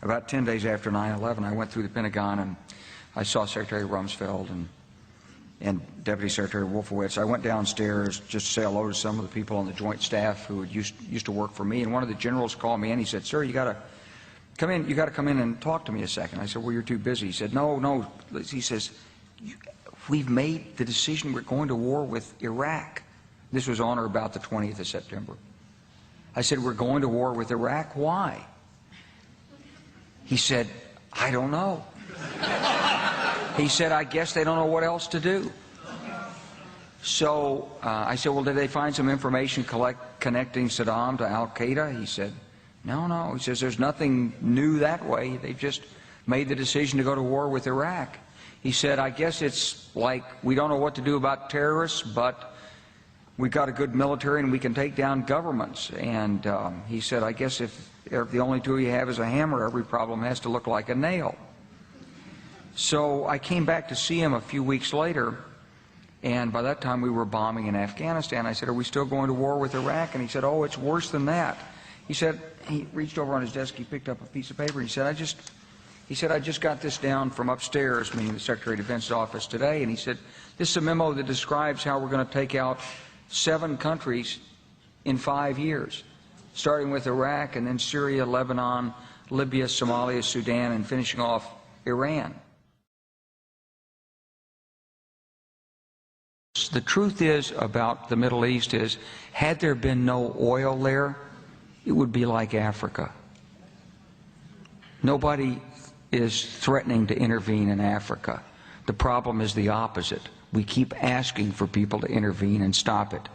about 10 days after 9/11, I went through the Pentagon and I saw Secretary Rumsfeld and Deputy Secretary Wolfowitz. I went downstairs just to say hello to some of the people on the Joint Staff who used to work for me, and one of the generals called me and he said, "Sir, you got to come in. You got to come in and talk to me a second." I said, "Well, you're too busy." He said, "No." He says, "We've made the decision. We're going to war with Iraq." This was on or about the 20th of September. I said, "We're going to war with Iraq. Why?" He said, "I don't know." He said, "I guess they don't know what else to do." So I said, "Well, did they find some information connecting Saddam to Al-Qaeda?" He said, No. He says, "There's nothing new that way. They've just made the decision to go to war with Iraq." He said, "I guess it's like we don't know what to do about terrorists, but we've got a good military and we can take down governments." And he said, "I guess if the only tool you have is a hammer, every problem has to look like a nail." So I came back to see him a few weeks later, and by that time we were bombing in Afghanistan. I said, "Are we still going to war with Iraq?" And he said, "Oh, it's worse than that." He said, he reached over on his desk, he picked up a piece of paper, and he said, I just got this down from upstairs," meaning the Secretary of Defense's office today, and he said, "This is a memo that describes how we're going to take out 7 countries in 5 years, starting with Iraq and then Syria, Lebanon, Libya, Somalia, Sudan, and finishing off Iran." The truth is about the Middle East is, had there been no oil there, it would be like Africa. Nobody is threatening to intervene in Africa. The problem is the opposite. We keep asking for people to intervene and stop it.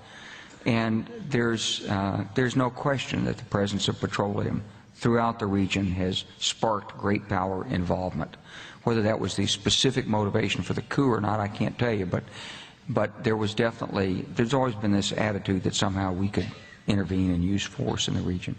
And there's no question that the presence of petroleum throughout the region has sparked great power involvement. Whether that was the specific motivation for the coup or not, I can't tell you, but there's always been this attitude that somehow we could intervene and use force in the region.